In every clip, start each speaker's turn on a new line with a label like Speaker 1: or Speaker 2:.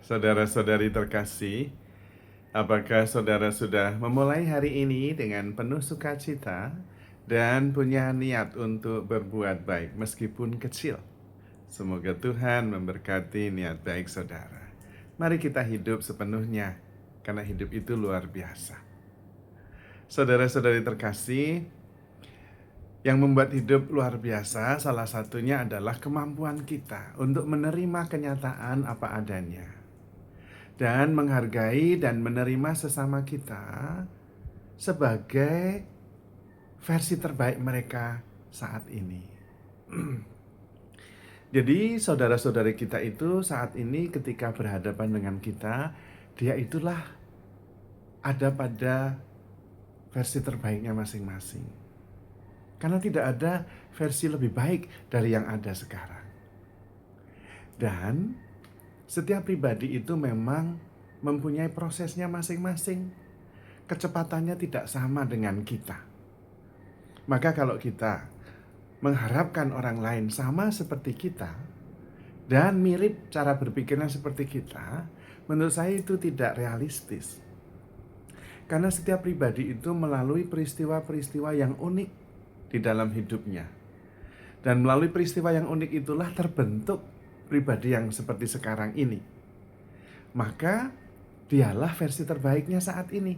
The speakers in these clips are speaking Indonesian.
Speaker 1: Saudara-saudari terkasih, apakah saudara sudah memulai hari ini dengan penuh sukacita dan punya niat untuk berbuat baik meskipun kecil? Semoga Tuhan memberkati niat baik saudara. Mari kita hidup sepenuhnya, karena hidup itu luar biasa. Saudara-saudari terkasih, yang membuat hidup luar biasa salah satunya adalah kemampuan kita untuk menerima kenyataan apa adanya dan menghargai dan menerima sesama kita sebagai versi terbaik mereka saat ini. Jadi saudara-saudari kita itu saat ini ketika berhadapan dengan kita, dia itulah ada pada versi terbaiknya masing-masing. Karena tidak ada versi lebih baik dari yang ada sekarang. Dan setiap pribadi itu memang mempunyai prosesnya masing-masing. Kecepatannya tidak sama dengan kita. Maka kalau kita mengharapkan orang lain sama seperti kita dan mirip cara berpikirnya seperti kita, menurut saya itu tidak realistis. Karena setiap pribadi itu melalui peristiwa-peristiwa yang unik di dalam hidupnya. Dan melalui peristiwa yang unik itulah terbentuk pribadi yang seperti sekarang ini. Maka dialah versi terbaiknya saat ini.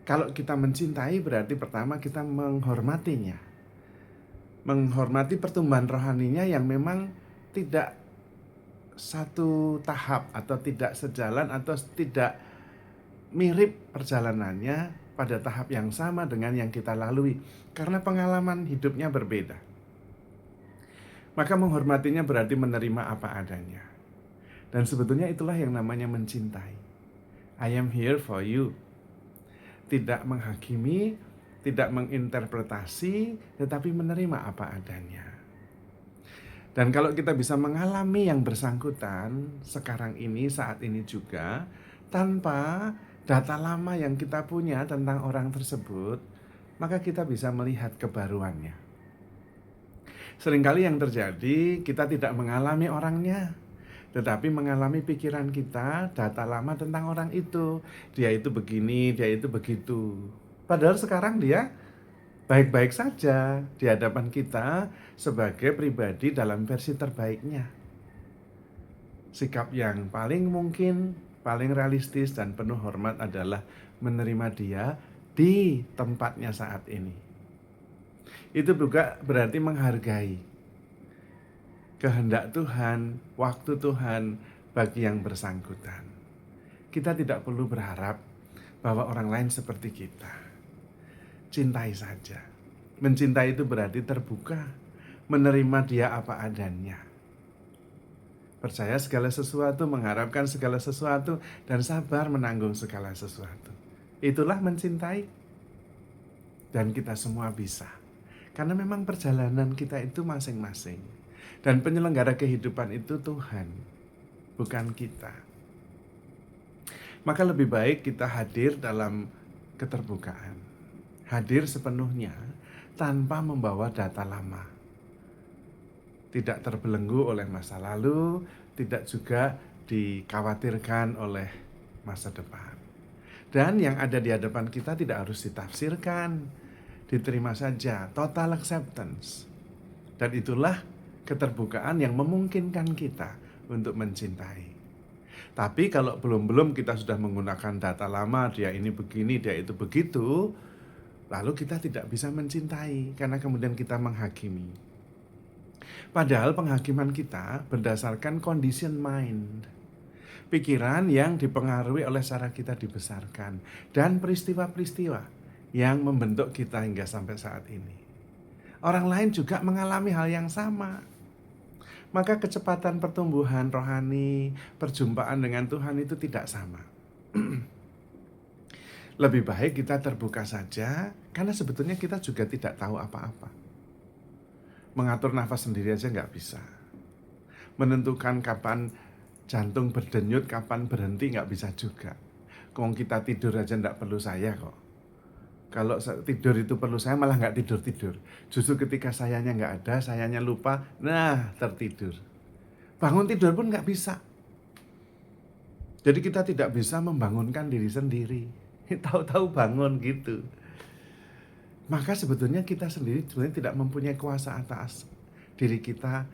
Speaker 1: Kalau kita mencintai berarti pertama kita menghormatinya. Menghormati pertumbuhan rohaninya yang memang tidak satu tahap atau tidak sejalan atau tidak mirip perjalanannya pada tahap yang sama dengan yang kita lalui. Karena pengalaman hidupnya berbeda. Maka menghormatinya berarti menerima apa adanya. Dan sebetulnya itulah yang namanya mencintai. I am here for you. Tidak menghakimi, tidak menginterpretasi, tetapi menerima apa adanya. Dan kalau kita bisa mengalami yang bersangkutan sekarang ini, saat ini juga, tanpa data lama yang kita punya tentang orang tersebut, maka kita bisa melihat kebaruannya. Seringkali yang terjadi, kita tidak mengalami orangnya, tetapi mengalami pikiran kita, data lama tentang orang itu. Dia itu begini, dia itu begitu. Padahal sekarang dia baik-baik saja di hadapan kita sebagai pribadi dalam versi terbaiknya. Sikap yang paling mungkin, paling realistis dan penuh hormat adalah menerima dia di tempatnya saat ini. Itu juga berarti menghargai kehendak Tuhan, waktu Tuhan bagi yang bersangkutan. Kita tidak perlu berharap bahwa orang lain seperti kita. Cintai saja. Mencintai itu berarti terbuka, menerima dia apa adanya. Percaya segala sesuatu, mengharapkan segala sesuatu, dan sabar menanggung segala sesuatu. Itulah mencintai. Dan kita semua bisa. Karena memang perjalanan kita itu masing-masing. Dan penyelenggara kehidupan itu Tuhan, bukan kita. Maka lebih baik kita hadir dalam keterbukaan. Hadir sepenuhnya tanpa membawa data lama. Tidak terbelenggu oleh masa lalu, tidak juga dikhawatirkan oleh masa depan. Dan yang ada di hadapan kita tidak harus ditafsirkan, diterima saja, total acceptance. Dan itulah keterbukaan yang memungkinkan kita untuk mencintai. Tapi kalau belum kita sudah menggunakan data lama, dia ini begini, dia itu begitu, lalu kita tidak bisa mencintai karena kemudian kita menghakimi. Padahal penghakiman kita berdasarkan condition mind. Pikiran yang dipengaruhi oleh cara kita dibesarkan dan peristiwa-peristiwa yang membentuk kita hingga sampai saat ini. Orang lain juga mengalami hal yang sama. Maka kecepatan pertumbuhan rohani, perjumpaan dengan Tuhan itu tidak sama. Lebih baik kita terbuka saja, karena sebetulnya kita juga tidak tahu apa-apa. Mengatur nafas sendiri aja nggak bisa. Menentukan kapan jantung berdenyut, kapan berhenti nggak bisa juga. Kalau kita tidur aja nggak perlu saya kok. Kalau tidur itu perlu saya, malah nggak tidur-tidur. Justru ketika sayanya nggak ada, sayanya lupa, nah tertidur. Bangun tidur pun nggak bisa. Jadi kita tidak bisa membangunkan diri sendiri. Tahu-tahu bangun gitu. Maka sebetulnya kita sendiri sebenarnya tidak mempunyai kuasa atas diri kita,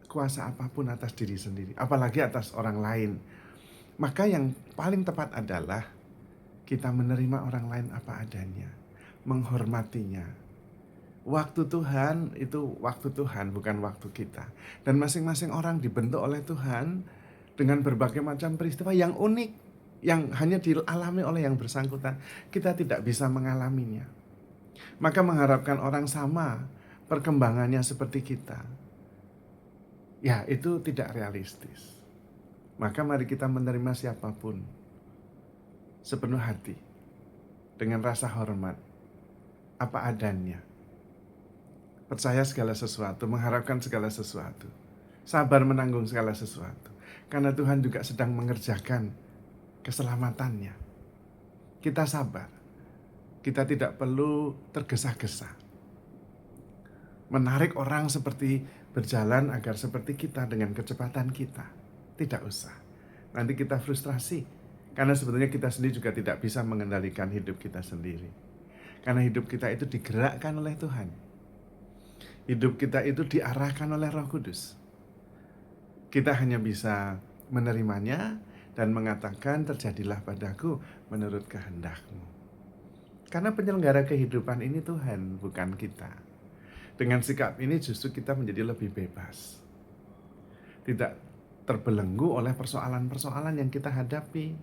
Speaker 1: kuasa apapun atas diri sendiri, apalagi atas orang lain. Maka yang paling tepat adalah kita menerima orang lain apa adanya, menghormatinya. Waktu Tuhan itu waktu Tuhan, bukan waktu kita. Dan masing-masing orang dibentuk oleh Tuhan dengan berbagai macam peristiwa yang unik, yang hanya dialami oleh yang bersangkutan. Kita tidak bisa mengalaminya. Maka mengharapkan orang sama perkembangannya seperti kita, ya itu tidak realistis. Maka mari kita menerima siapapun sepenuh hati, dengan rasa hormat, apa adanya. Percaya segala sesuatu, mengharapkan segala sesuatu, sabar menanggung segala sesuatu. Karena Tuhan juga sedang mengerjakan keselamatannya. Kita sabar, kita tidak perlu tergesa-gesa. Menarik orang seperti berjalan agar seperti kita dengan kecepatan kita. Tidak usah. Nanti kita frustrasi. Karena sebetulnya kita sendiri juga tidak bisa mengendalikan hidup kita sendiri. Karena hidup kita itu digerakkan oleh Tuhan. Hidup kita itu diarahkan oleh Roh Kudus. Kita hanya bisa menerimanya dan mengatakan terjadilah padaku menurut kehendak-Mu. Karena penyelenggara kehidupan ini Tuhan, bukan kita. Dengan sikap ini justru kita menjadi lebih bebas. Tidak terbelenggu oleh persoalan-persoalan yang kita hadapi.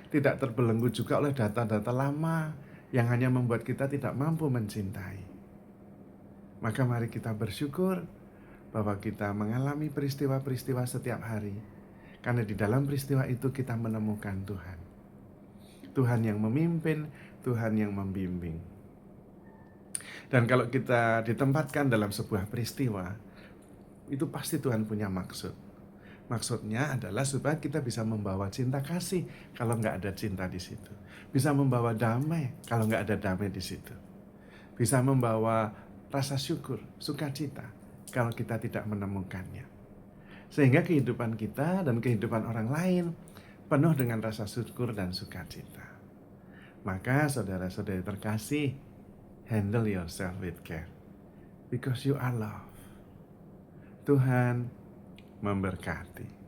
Speaker 1: Tidak terbelenggu juga oleh data-data lama yang hanya membuat kita tidak mampu mencintai. Maka mari kita bersyukur bahwa kita mengalami peristiwa-peristiwa setiap hari. Karena di dalam peristiwa itu kita menemukan Tuhan. Tuhan yang memimpin, Tuhan yang membimbing. Dan kalau kita ditempatkan dalam sebuah peristiwa, itu pasti Tuhan punya maksud. Maksudnya adalah supaya kita bisa membawa cinta kasih kalau nggak ada cinta di situ. Bisa membawa damai kalau nggak ada damai di situ. Bisa membawa rasa syukur, sukacita kalau kita tidak menemukannya. Sehingga kehidupan kita dan kehidupan orang lain penuh dengan rasa syukur dan sukacita. Maka saudara-saudari terkasih, handle yourself with care. Because you are loved. Tuhan memberkati.